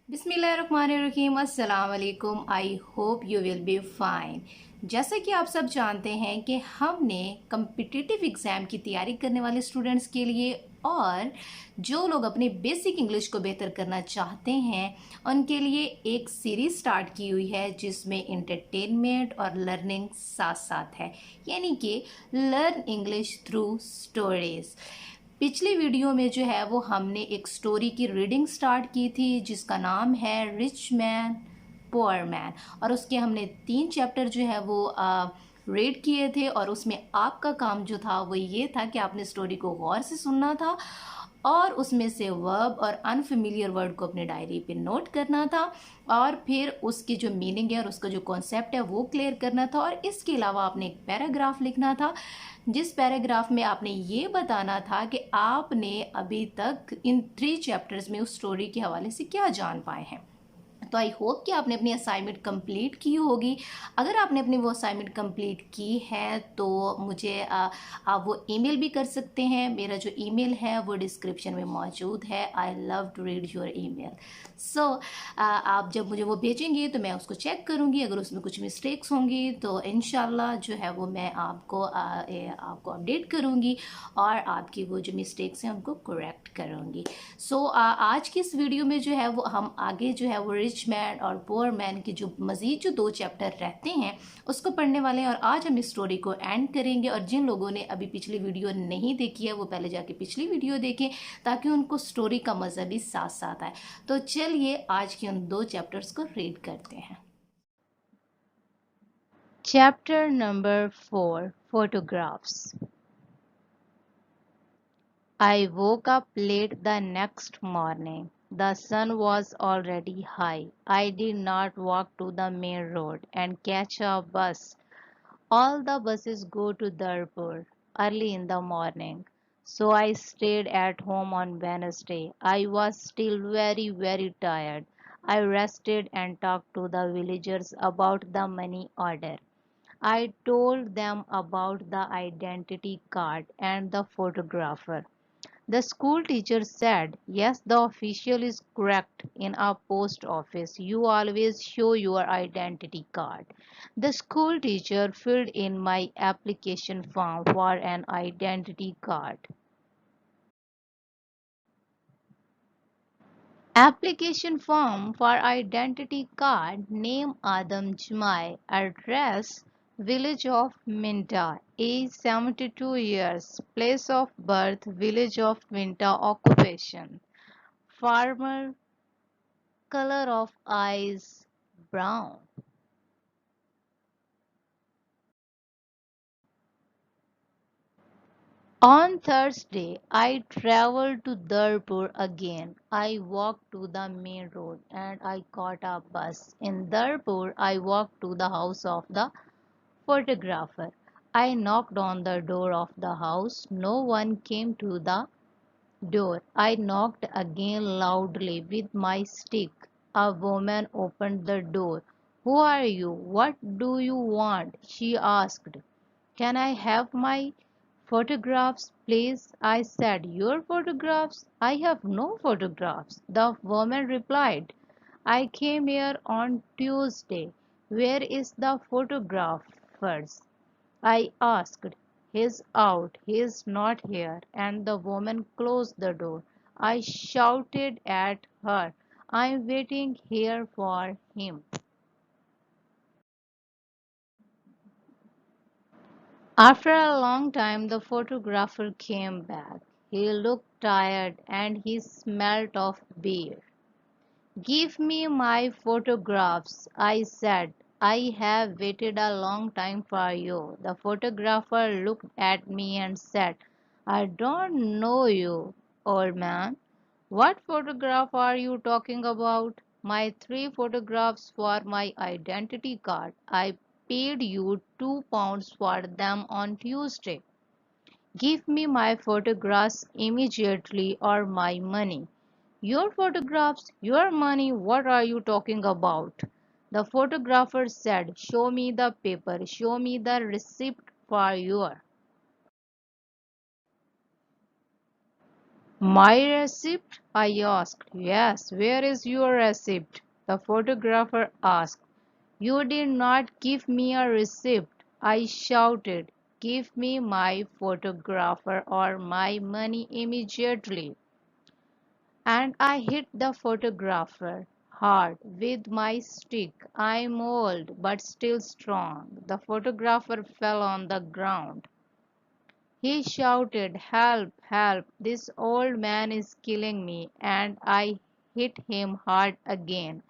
बिस्मिल्लाहिर्रहमानिर्रहीम अस्सलाम वालेकुम। I hope you will be fine. जैसा कि आप सब जानते हैं कि हमने कम्पिटिटिव एग्ज़ाम की तैयारी करने वाले स्टूडेंट्स के लिए और जो लोग अपनी बेसिक इंग्लिश को बेहतर करना चाहते हैं उनके लिए एक सीरीज़ स्टार्ट की हुई है जिसमें इंटरटेनमेंट और लर्निंग साथ साथ है, यानी कि लर्न इंग्लिश थ्रू स्टोरीज़। पिछली वीडियो में जो है वो हमने एक स्टोरी की रीडिंग स्टार्ट की थी जिसका नाम है रिच मैन पुअर मैन, और उसके हमने 3 चैप्टर जो है वो रीड किए थे। और उसमें आपका काम जो था वो ये था कि आपने स्टोरी को गौर से सुनना था और उसमें से वर्ब और अनफेमिलियर वर्ड को अपने डायरी पे नोट करना था और फिर उसकी जो मीनिंग है और उसका जो कॉन्सेप्ट है वो क्लियर करना था। और इसके अलावा आपने एक पैराग्राफ लिखना था जिस पैराग्राफ में आपने ये बताना था कि आपने अभी तक इन 3 चैप्टर्स में उस स्टोरी के हवाले से क्या जान पाए हैं। तो आई होप कि आपने अपनी असाइनमेंट कंप्लीट की होगी। अगर आपने अपनी वो असाइनमेंट कंप्लीट की है तो मुझे आप वो ईमेल भी कर सकते हैं। मेरा जो ईमेल है वो डिस्क्रिप्शन में मौजूद है। I love to read your email. So आप जब मुझे वो भेजेंगे तो मैं उसको चेक करूँगी। अगर उसमें कुछ मिस्टेक्स होंगी तो इंशाल्लाह जो है वो मैं आपको अपडेट करूँगी और आपकी वो जो मिस्टेक्स हैं उनको करेक्ट करूँगी। सो आज की इस वीडियो में जो है वो हम आगे जो है वो रिच मैन और पुअर मैन की जो मज़ीद जो 2 चैप्टर रहते हैं उसको पढ़ने वाले हैं। और आज हम इस स्टोरी को एंड करेंगे और जिन लोगों ने अभी पिछली वीडियो नहीं देखी है वो पहले जाके पिछली वीडियो देखें ताकि उनको स्टोरी का मज़ा भी साथ साथ आए। तो चलिए आज के उन 2 चैप्टर्स को रीड करते हैं। Chapter number 4, photographs. I woke up late the next morning. The sun was already high. I did not walk to the main road and catch a bus. All the buses go to Darpur early in the morning. So I stayed at home on Wednesday. I was still very tired. I rested and talked to the villagers about the money order. I told them about the identity card and the photographer. The school teacher said, "Yes, the official is correct. In a post office, you always show your identity card." The school teacher filled in my application form for an identity card. Application form for identity card: name Adam Jumai, address village of Minta, age 72 years, place of birth village of Minta, occupation farmer, color of eyes brown. On Thursday, I traveled to Darpur again. I walked to the main road and I caught a bus. In Darpur, I walked to the house of the photographer. I knocked on the door of the house. No one came to the door. I knocked again loudly with my stick. A woman opened the door. "Who are you? What do you want?" she asked. "Can I have my photographs, please?" I said. "Your photographs? I have no photographs." The woman replied. "I came here on Tuesday. Where is the photographers?" I asked. "He's out. He's not here." And the woman closed the door. I shouted at her, "I'm waiting here for him." After a long time, the photographer came back. He looked tired and he smelled of beer. "Give me my photographs," I said. "I have waited a long time for you." The photographer looked at me and said, "I don't know you, old man. What photograph are you talking about?" "My 3 photographs for my identity card. I paid you £2 for them on Tuesday. Give me my photographs immediately or my money." "Your photographs? Your money? What are you talking about?" The photographer said, "Show me the paper. Show me the receipt for your." My receipt? I asked. Yes, where is your receipt? The photographer asked. You did not give me a receipt. I shouted. Give me my photographer or my money immediately. And I hit the photographer hard with my stick. I'm old but still strong. The photographer fell on the ground. He shouted, Help, help, this old man is killing me, and I hit him hard again.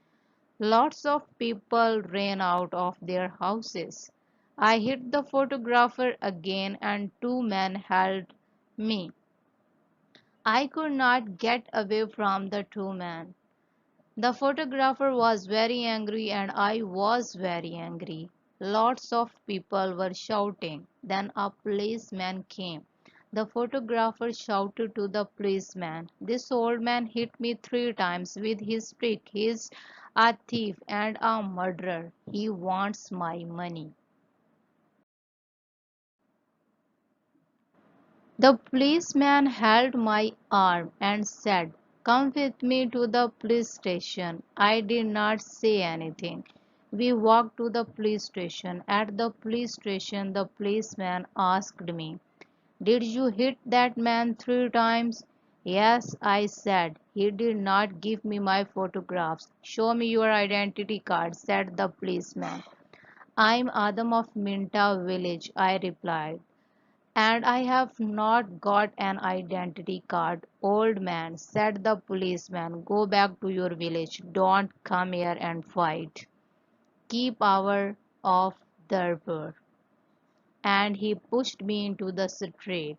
Lots of people ran out of their houses. I hit the photographer again, and two men held me. I could not get away from the two men. The photographer was very angry, and I was very angry. Lots of people were shouting. Then a policeman came. The photographer shouted to the policeman, This old man hit me 3 times with his stick. He's a thief and a murderer. He wants my money. The policeman held my arm and said, Come with me to the police station. I did not say anything. We walked to the police station. At the police station, the policeman asked me, Did you hit that man 3 times? Yes, I said. He did not give me my photographs. Show me your identity card, said the policeman. I'm Adam of Minta village, I replied. And I have not got an identity card. Old man, said the policeman, go back to your village. Don't come here and fight. Keep out of Durbar. And he pushed me into the street.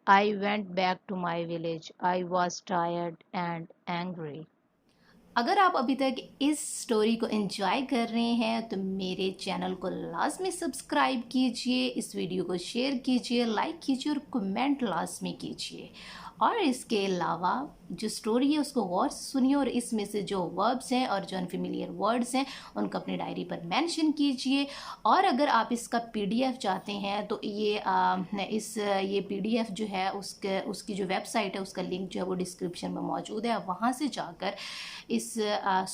I went back to my village. I was tired and angry. अगर आप अभी तक इस story को enjoy कर रहे हैं तो मेरे चैनल को लाजमी सब्सक्राइब कीजिए, इस वीडियो को शेयर कीजिए, लाइक कीजिए और कमेंट लाजमी कीजिए। और इसके अलावा जो स्टोरी है उसको गौर से सुनिए और इसमें से जो वर्ब्स हैं और जो अनफेमिलियर वर्ड्स हैं उनको अपनी डायरी पर मेंशन कीजिए। और अगर आप इसका पीडीएफ चाहते हैं तो ये पीडीएफ जो है उसकी जो वेबसाइट है उसका लिंक जो है वो डिस्क्रिप्शन में मौजूद है। आप वहाँ से जाकर इस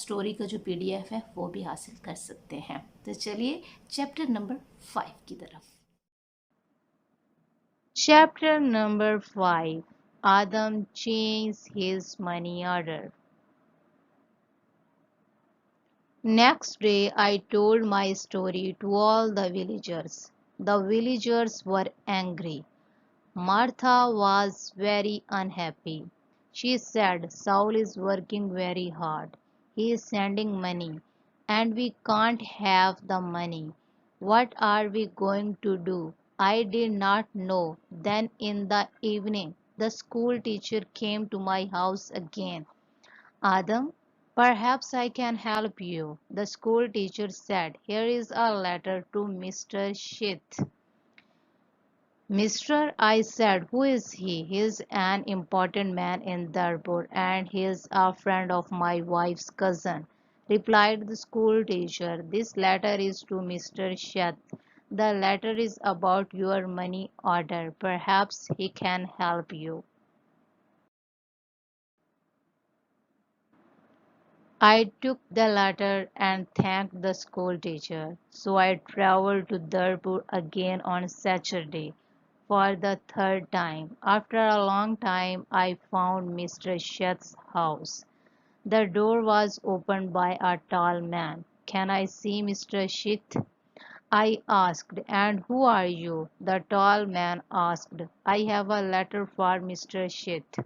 स्टोरी का जो पीडीएफ है वो भी हासिल कर सकते हैं। तो चलिए चैप्टर नंबर 5 की तरफ। Chapter number 5. Adam changed his money order. Next day, I told my story to all the villagers. The villagers were angry. Martha was very unhappy. She said, Saul is working very hard. He is sending money, and we can't have the money. What are we going to do? I did not know. Then in the evening, the school teacher came to my house again. Adam, perhaps I can help you. The school teacher said, Here is a letter to Mr. Shith. Mister, I said, who is he? He is an important man in Darpur and he is a friend of my wife's cousin, replied the school teacher. This letter is to Mr. Sheth. The letter is about your money order. Perhaps he can help you. I took the letter and thanked the school teacher. So I traveled to Darpur again on Saturday for the third time. After a long time, I found Mr. Sheth's house. The door was opened by a tall man. Can I see Mr. Sheth? I asked. And who are you? The tall man asked. I have a letter for Mr. Sheth.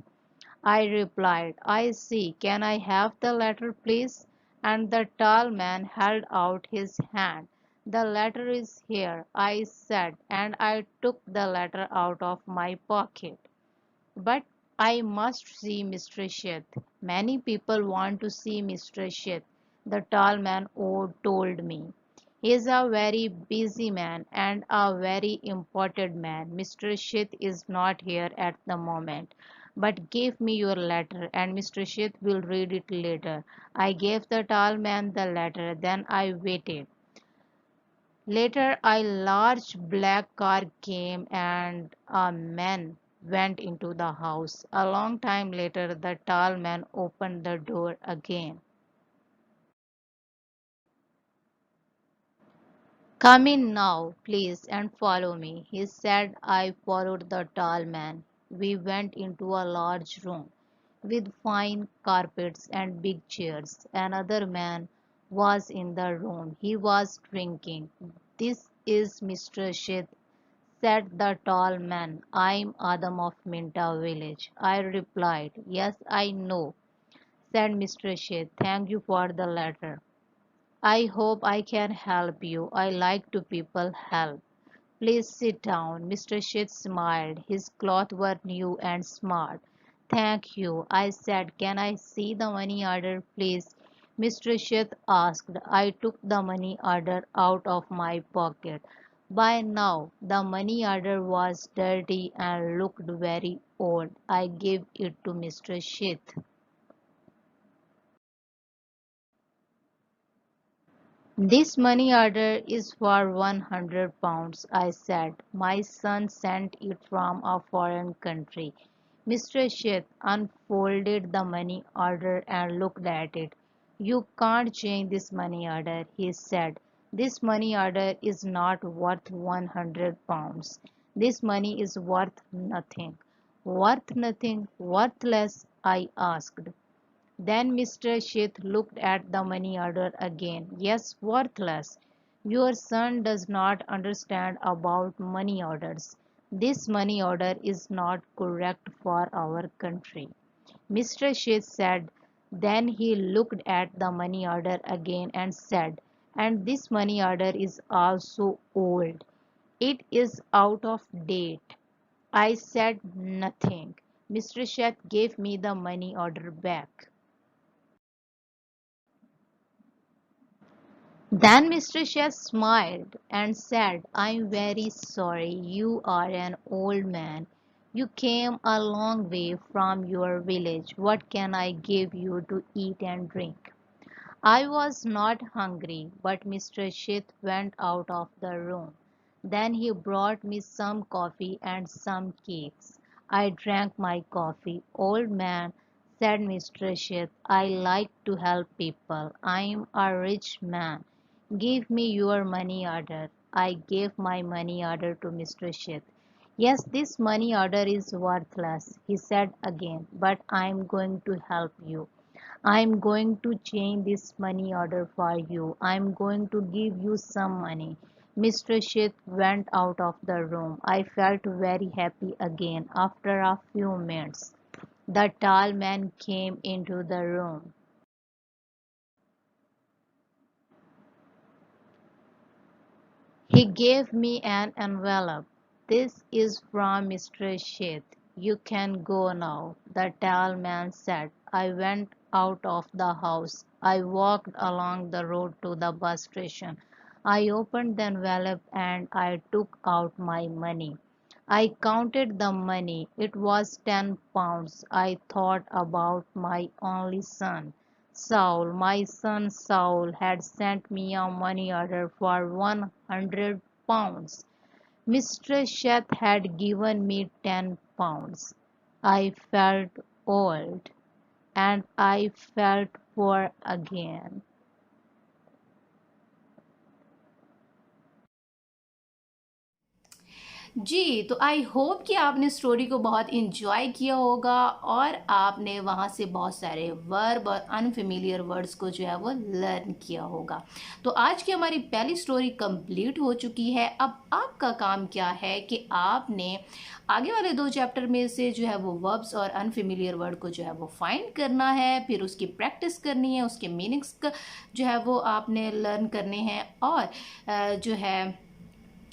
I replied, I see. Can I have the letter, please? And the tall man held out his hand. The letter is here, I said, and I took the letter out of my pocket. But I must see Mr. Sheth. Many people want to see Mr. Sheth, the tall man told me. He is a very busy man and a very important man. Mr. Sheth is not here at the moment. But give me your letter and Mr. Sheth will read it later. I gave the tall man the letter, then I waited. Later, a large black car came and a man went into the house. A long time later, the tall man opened the door again. "Come in now, please, and follow me," he said. I followed the tall man. We went into a large room with fine carpets and big chairs. Another man was in the room. He was drinking. "This is Mr. Sheth," said the tall man. "I'm Adam of Minta village." I replied, "Yes, I know," said Mr. Sheth. "Thank you for the letter. I hope I can help you. I like to people help." "Please sit down." Mr. Sheth smiled. His clothes were new and smart. "Thank you," I said. "Can I see the money order, please?" Mr. Sheth asked. I took the money order out of my pocket. By now, the money order was dirty and looked very old. I gave it to Mr. Sheth. "This money order is for £100, I said. "My son sent it from a foreign country." Mr. Sheth unfolded the money order and looked at it. "You can't change this money order," he said. "This money order is not worth £100. This money is worth nothing." "Worth nothing? Worthless?" I asked. Then Mr. Sheth looked at the money order again. "Yes, worthless. Your son does not understand about money orders. This money order is not correct for our country." Mr. Sheth said. Then he looked at the money order again and said, "And this money order is also old. It is out of date." I said nothing. Mr. Sheth gave me the money order back. Then Mr. Sheth smiled and said, "I'm very sorry. You are an old man. You came a long way from your village. What can I give you to eat and drink?" I was not hungry, but Mr. Sheth went out of the room. Then he brought me some coffee and some cakes. I drank my coffee. "Old man," said Mr. Sheth, "I like to help people. I'm a rich man. Give me your money order." I gave my money order to Mr. Sheth. "Yes, this money order is worthless," he said again, "but I'm going to help you. I'm going to change this money order for you. I'm going to give you some money." Mr. Sheth went out of the room. I felt very happy again. After a few minutes, the tall man came into the room. He gave me an envelope. "This is from Mr. Sheth. You can go now," the tall man said. I went out of the house. I walked along the road to the bus station. I opened the envelope and I took out my money. I counted the money. It was £10. I thought about my only son, Saul. My son Saul had sent me a money order for £100. Mr. Sheth had given me £10. I felt old and I felt poor again. जी, तो I hope कि आपने story को बहुत enjoy किया होगा और आपने वहाँ से बहुत सारे वर्ब और अनफेमिलियर वर्ड्स को जो है वो लर्न किया होगा। तो आज की हमारी पहली स्टोरी कंप्लीट हो चुकी है। अब आपका काम क्या है कि आपने आगे वाले 2 चैप्टर में से जो है वो वर्ब्स और अनफेमिलियर वर्ड को जो है वो फाइंड करना है, फिर उसकी प्रैक्टिस करनी है, उसके मीनिंग्स जो है वो आपने लर्न करने हैं और जो है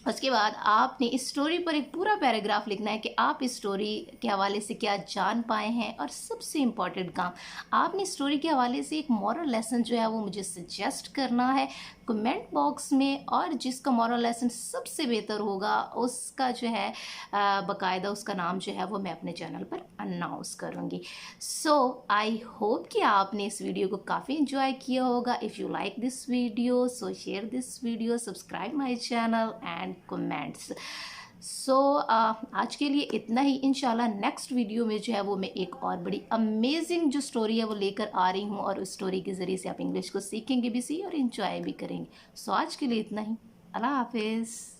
उसके बाद आपने इस स्टोरी पर एक पूरा पैराग्राफ लिखना है कि आप इस स्टोरी के हवाले से क्या जान पाए हैं और सबसे इम्पॉर्टेंट काम आपने स्टोरी के हवाले से एक मॉरल लेसन जो है वो मुझे सजेस्ट करना है कमेंट बॉक्स में और जिसका मॉरल लेसन सबसे बेहतर होगा उसका जो है बाकायदा उसका नाम जो है वो मैं अपने चैनल पर अनाउंस करूँगी। सो आई होप कि आपने इस वीडियो को काफ़ी इंजॉय किया होगा। If you like this video so share this video, subscribe my channel and comments. आज के लिए इतना ही। इंशाल्लाह नेक्स्ट वीडियो में जो है वो मैं एक और बड़ी अमेजिंग जो स्टोरी है वो लेकर आ रही हूँ, और उस स्टोरी के ज़रिए से आप इंग्लिश को सीखेंगे भी सी और इंजॉय भी करेंगे। आज के लिए इतना ही। अल्लाह हाफिज़।